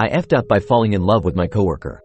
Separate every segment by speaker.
Speaker 1: I effed up by falling in love with my coworker.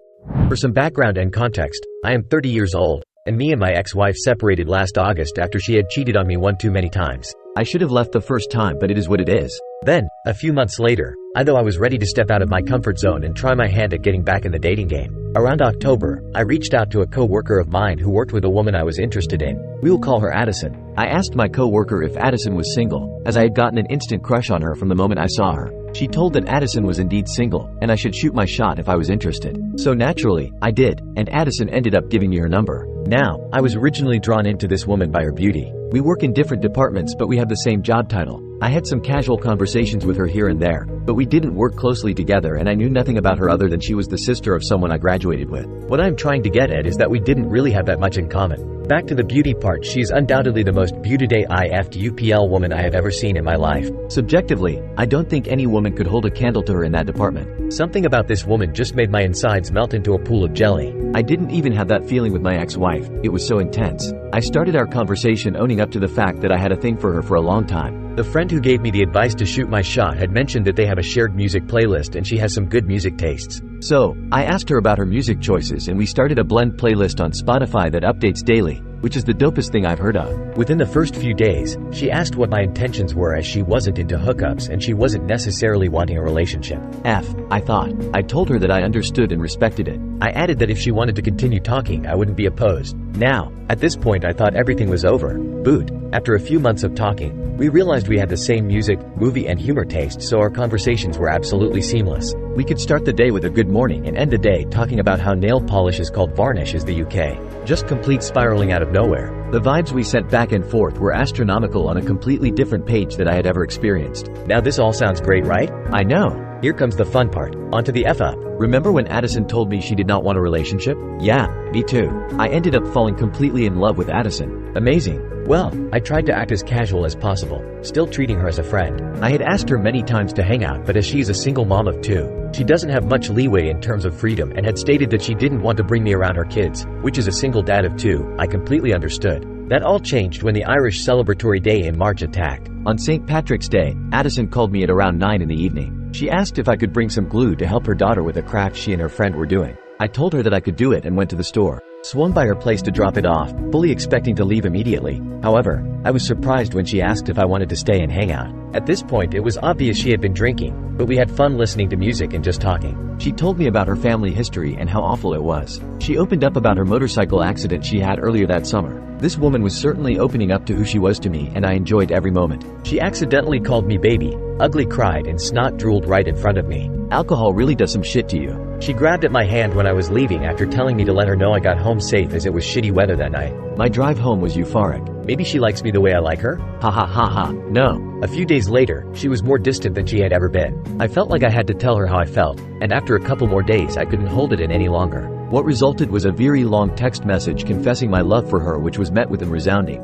Speaker 2: For some background and context, I am 30 years old, and me and my ex-wife separated last August after she had cheated on me one too many times.
Speaker 1: I should have left the first time, but it is what it is.
Speaker 2: Then, a few months later, I was ready to step out of my comfort zone and try my hand at getting back in the dating game. Around October, I reached out to a co-worker of mine who worked with a woman I was interested in. We will call her Addison. I asked my co-worker if Addison was single, as I had gotten an instant crush on her from the moment I saw her. She told that Addison was indeed single, and I should shoot my shot if I was interested. So naturally, I did, and Addison ended up giving me her number. Now, I was originally drawn into this woman by her beauty. We work in different departments, but we have the same job title. I had some casual conversations with her here and there, but we didn't work closely together, and I knew nothing about her other than she was the sister of someone I graduated with. What I'm trying to get at is that we didn't really have that much in common. Back to the beauty part, she is undoubtedly the most beauty-IFTUPL woman I have ever seen in my life.
Speaker 1: Subjectively, I don't think any woman could hold a candle to her in that department.
Speaker 2: Something about this woman just made my insides melt into a pool of jelly.
Speaker 1: I didn't even have that feeling with my ex-wife, it was so intense. I started our conversation owning up to the fact that I had a thing for her for a long time.
Speaker 2: The friend who gave me the advice to shoot my shot had mentioned that they have a shared music playlist and she has some good music tastes.
Speaker 1: So, I asked her about her music choices and we started a blend playlist on Spotify that updates daily, which is the dopest thing I've heard of.
Speaker 2: Within the first few days, she asked what my intentions were as she wasn't into hookups and she wasn't necessarily wanting a relationship.
Speaker 1: I thought. I told her that I understood and respected it.
Speaker 2: I added that if she wanted to continue talking, I wouldn't be opposed. Now, at this point I thought everything was over. Boot. After a few months of talking, we realized we had the same music, movie and humor taste, so our conversations were absolutely seamless. We could start the day with a good morning and end the day talking about how nail polish is called varnish in the UK. Just complete spiraling out of nowhere. The vibes we sent back and forth were astronomical on a completely different page that I had ever experienced. Now this all sounds great, right?
Speaker 1: I know.
Speaker 2: Here comes the fun part. Onto the F-up.
Speaker 1: Remember when Addison told me she did not want a relationship? Yeah, me too. I ended up falling completely in love with Addison. Amazing.
Speaker 2: Well, I tried to act as casual as possible, still treating her as a friend. I had asked her many times to hang out, but as she is a single mom of two, she doesn't have much leeway in terms of freedom and had stated that she didn't want to bring me around her kids, which is a single dad of two. I completely understood. That all changed when the Irish celebratory day in March attacked. On St. Patrick's Day, Addison called me at around 9 in the evening. She asked if I could bring some glue to help her daughter with a craft she and her friend were doing. I told her that I could do it and went to the store. Swung by her place to drop it off, fully expecting to leave immediately. However, I was surprised when she asked if I wanted to stay and hang out. At this point it was obvious she had been drinking, but we had fun listening to music and just talking. She told me about her family history and how awful it was. She opened up about her motorcycle accident she had earlier that summer. This woman was certainly opening up to who she was to me, and I enjoyed every moment. She accidentally called me baby, ugly cried and snot drooled right in front of me. Alcohol really does some shit to you. She grabbed at my hand when I was leaving after telling me to let her know I got home safe as it was shitty weather that night. My drive home was euphoric. Maybe she likes me the way I like her? Ha ha ha ha. No. A few days later, she was more distant than she had ever been. I felt like I had to tell her how I felt, and after a couple more days I couldn't hold it in any longer. What resulted was a very long text message confessing my love for her, which was met with a resounding,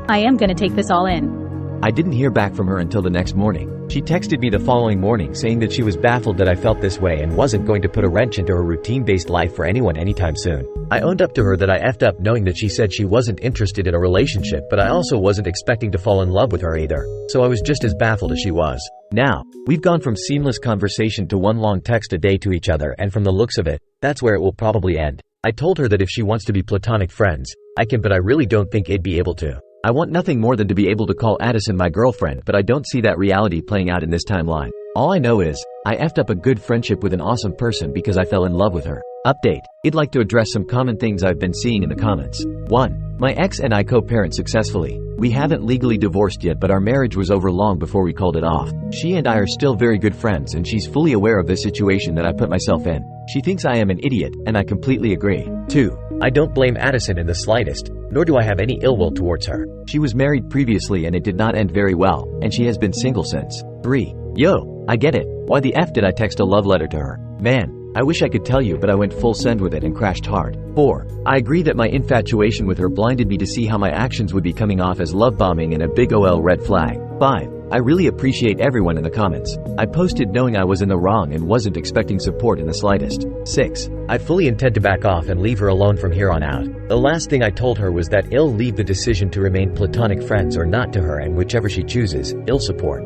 Speaker 3: "I am gonna take this all in."
Speaker 1: I didn't hear back from her until the next morning. She texted me the following morning saying that she was baffled that I felt this way and wasn't going to put a wrench into her routine-based life for anyone anytime soon. I owned up to her that I effed up knowing that she said she wasn't interested in a relationship, but I also wasn't expecting to fall in love with her either. So I was just as baffled as she was. Now, we've gone from seamless conversation to one long text a day to each other, and from the looks of it, that's where it will probably end. I told her that if she wants to be platonic friends, I can, but I really don't think I'd be able to. I want nothing more than to be able to call Addison my girlfriend, but I don't see that reality playing out in this timeline. All I know is, I effed up a good friendship with an awesome person because I fell in love with her. Update. I'd like to address some common things I've been seeing in the comments. 1. My ex and I co-parent successfully. We haven't legally divorced yet, but our marriage was over long before we called it off. She and I are still very good friends, and she's fully aware of this situation that I put myself in. She thinks I am an idiot, and I completely agree. 2. I don't blame Addison in the slightest, nor do I have any ill will towards her. She was married previously and it did not end very well, and she has been single since. 3. Yo, I get it. Why the F did I text a love letter to her? Man, I wish I could tell you, but I went full send with it and crashed hard. 4. I agree that my infatuation with her blinded me to see how my actions would be coming off as love bombing and a big OL red flag. 5. I really appreciate everyone in the comments. I posted knowing I was in the wrong and wasn't expecting support in the slightest. 6. I fully intend to back off and leave her alone from here on out. The last thing I told her was that I'll leave the decision to remain platonic friends or not to her, and whichever she chooses, I'll support.